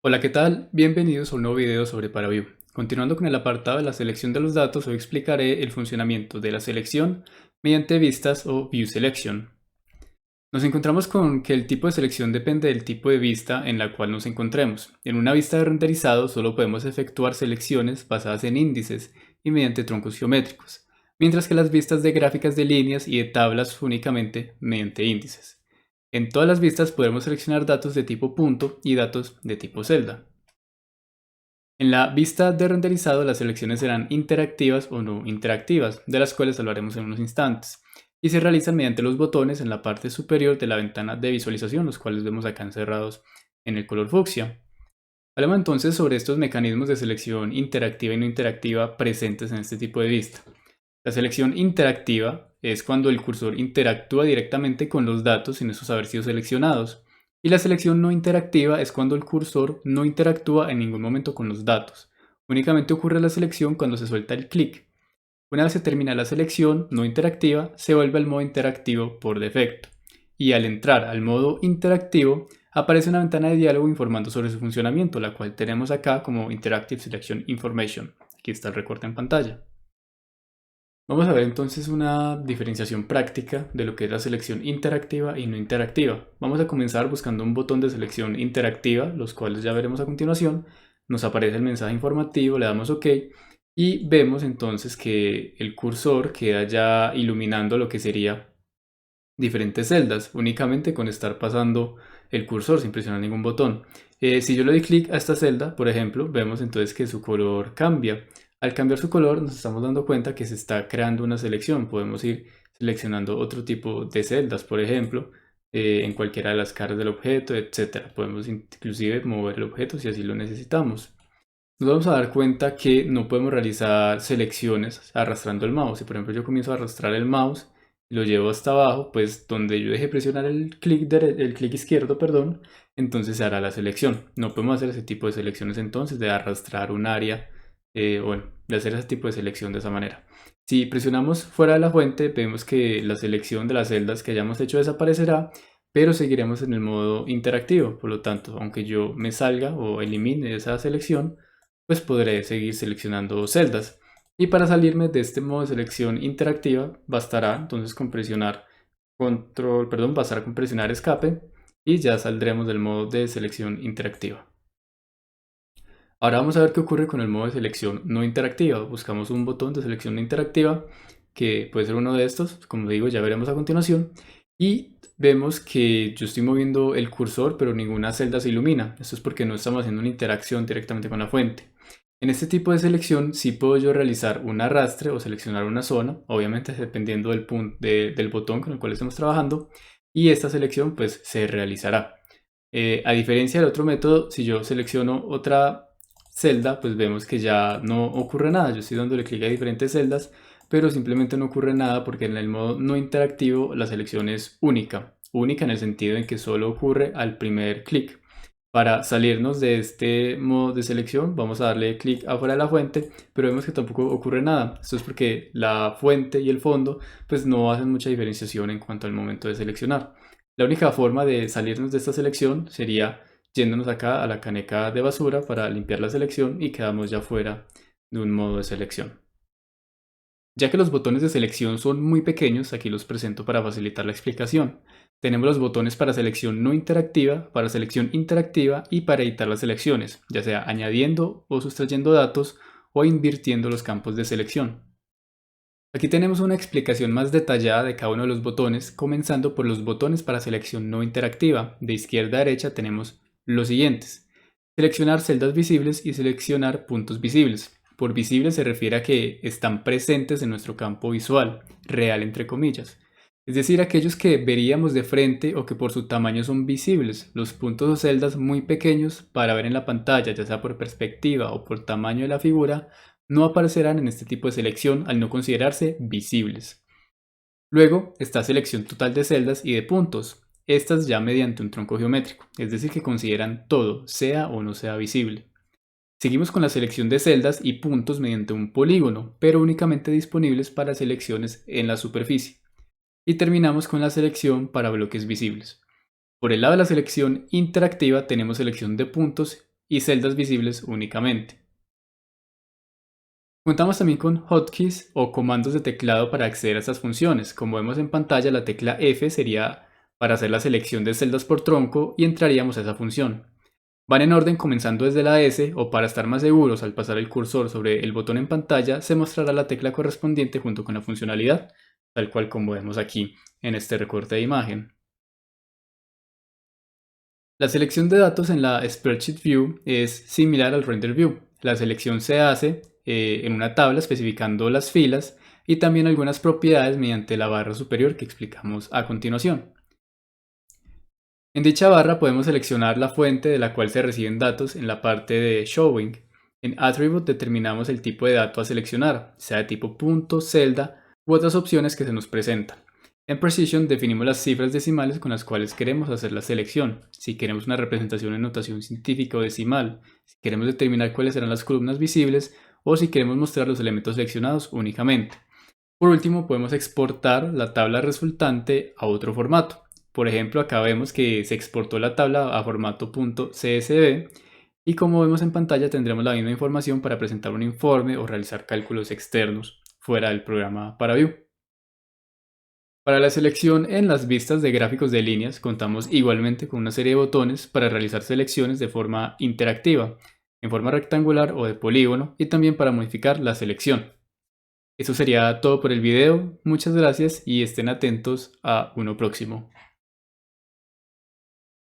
Hola, ¿qué tal? Bienvenidos a un nuevo video sobre ParaView. Continuando con el apartado de la selección de los datos, hoy explicaré el funcionamiento de la selección mediante vistas o View Selection. Nos encontramos con que el tipo de selección depende del tipo de vista en la cual nos encontremos. En una vista de renderizado solo podemos efectuar selecciones basadas en índices y mediante troncos geométricos, mientras que las vistas de gráficas de líneas y de tablas únicamente mediante índices. En todas las vistas podemos seleccionar datos de tipo punto y datos de tipo celda. En la vista de renderizado las selecciones serán interactivas o no interactivas, de las cuales hablaremos en unos instantes, y se realizan mediante los botones en la parte superior de la ventana de visualización, los cuales vemos acá encerrados en el color fucsia. Hablemos entonces sobre estos mecanismos de selección interactiva y no interactiva presentes en este tipo de vista. La selección interactiva es cuando el cursor interactúa directamente con los datos sin esos haber sido seleccionados. Y la selección no interactiva es cuando el cursor no interactúa en ningún momento con los datos. Únicamente ocurre la selección cuando se suelta el clic. Una vez se termina la selección no interactiva, se vuelve al modo interactivo por defecto. Y al entrar al modo interactivo, aparece una ventana de diálogo informando sobre su funcionamiento, la cual tenemos acá como Interactive Selection Information. Aquí está el recorte en pantalla. Vamos a ver entonces una diferenciación práctica de lo que es la selección interactiva y no interactiva. Vamos a comenzar buscando un botón de selección interactiva, los cuales ya veremos a continuación. Nos aparece el mensaje informativo, le damos OK y vemos entonces que el cursor queda ya iluminando lo que sería diferentes celdas, únicamente con estar pasando el cursor sin presionar ningún botón. Si yo le doy clic a esta celda, por ejemplo, vemos entonces que su color cambia. Al cambiar su color nos estamos dando cuenta que se está creando una selección. Podemos ir seleccionando otro tipo de celdas, por ejemplo, en cualquiera de las caras del objeto, etc. Podemos inclusive mover el objeto si así lo necesitamos. Nos vamos a dar cuenta que no podemos realizar selecciones arrastrando el mouse. Si por ejemplo yo comienzo a arrastrar el mouse y lo llevo hasta abajo, pues donde yo deje presionar el clic izquierdo, perdón, entonces se hará la selección. No podemos hacer ese tipo de selecciones entonces de arrastrar un área, bueno, de hacer ese tipo de selección de esa manera. Si presionamos fuera de la fuente, vemos que la selección de las celdas que hayamos hecho desaparecerá, pero seguiremos en el modo interactivo. Por lo tanto, aunque yo me salga o elimine esa selección, pues podré seguir seleccionando celdas. Y para salirme de este modo de selección interactiva, bastará entonces con presionar bastará con presionar escape y ya saldremos del modo de selección interactiva. Ahora vamos a ver qué ocurre con el modo de selección no interactiva. Buscamos un botón de selección no interactiva, que puede ser uno de estos, como digo, ya veremos a continuación. Y vemos que yo estoy moviendo el cursor, pero ninguna celda se ilumina. Esto es porque no estamos haciendo una interacción directamente con la fuente. En este tipo de selección sí puedo yo realizar un arrastre o seleccionar una zona, obviamente dependiendo del botón con el cual estemos trabajando, y esta selección pues se realizará. A diferencia del otro método, si yo selecciono otra celda, pues vemos que ya no ocurre nada. Yo estoy dándole clic a diferentes celdas, pero simplemente no ocurre nada porque en el modo no interactivo la selección es única. Única en el sentido en que solo ocurre al primer clic. Para salirnos de este modo de selección vamos a darle clic afuera de la fuente, pero vemos que tampoco ocurre nada. Esto es porque la fuente y el fondo pues no hacen mucha diferenciación en cuanto al momento de seleccionar. La única forma de salirnos de esta selección sería yéndonos acá a la caneca de basura para limpiar la selección y quedamos ya fuera de un modo de selección. Ya que los botones de selección son muy pequeños, aquí los presento para facilitar la explicación. Tenemos los botones para selección no interactiva, para selección interactiva y para editar las selecciones, ya sea añadiendo o sustrayendo datos o invirtiendo los campos de selección. Aquí tenemos una explicación más detallada de cada uno de los botones, comenzando por los botones para selección no interactiva. De izquierda a derecha tenemos los siguientes: seleccionar celdas visibles y seleccionar puntos visibles. Por visibles se refiere a que están presentes en nuestro campo visual, real entre comillas. Es decir, aquellos que veríamos de frente o que por su tamaño son visibles, los puntos o celdas muy pequeños para ver en la pantalla, ya sea por perspectiva o por tamaño de la figura, no aparecerán en este tipo de selección al no considerarse visibles. Luego está selección total de celdas y de puntos, estas ya mediante un tronco geométrico, es decir que consideran todo, sea o no sea visible. Seguimos con la selección de celdas y puntos mediante un polígono, pero únicamente disponibles para selecciones en la superficie. Y terminamos con la selección para bloques visibles. Por el lado de la selección interactiva tenemos selección de puntos y celdas visibles únicamente. Contamos también con hotkeys o comandos de teclado para acceder a estas funciones. Como vemos en pantalla, la tecla F sería para hacer la selección de celdas por tronco y entraríamos a esa función. Van en orden comenzando desde la S, o para estar más seguros, al pasar el cursor sobre el botón en pantalla se mostrará la tecla correspondiente junto con la funcionalidad, tal cual como vemos aquí en este recorte de imagen. La selección de datos en la Spreadsheet View es similar al Render View. La selección se hace en una tabla especificando las filas y también algunas propiedades mediante la barra superior que explicamos a continuación. En dicha barra podemos seleccionar la fuente de la cual se reciben datos en la parte de Showing. En Attribute determinamos el tipo de dato a seleccionar, sea de tipo punto, celda u otras opciones que se nos presentan. En Precision definimos las cifras decimales con las cuales queremos hacer la selección, si queremos una representación en notación científica o decimal, si queremos determinar cuáles serán las columnas visibles o si queremos mostrar los elementos seleccionados únicamente. Por último, podemos exportar la tabla resultante a otro formato. Por ejemplo, acá vemos que se exportó la tabla a formato .csv y como vemos en pantalla tendremos la misma información para presentar un informe o realizar cálculos externos fuera del programa ParaView. Para la selección en las vistas de gráficos de líneas contamos igualmente con una serie de botones para realizar selecciones de forma interactiva, en forma rectangular o de polígono y también para modificar la selección. Eso sería todo por el video, muchas gracias y estén atentos a uno próximo.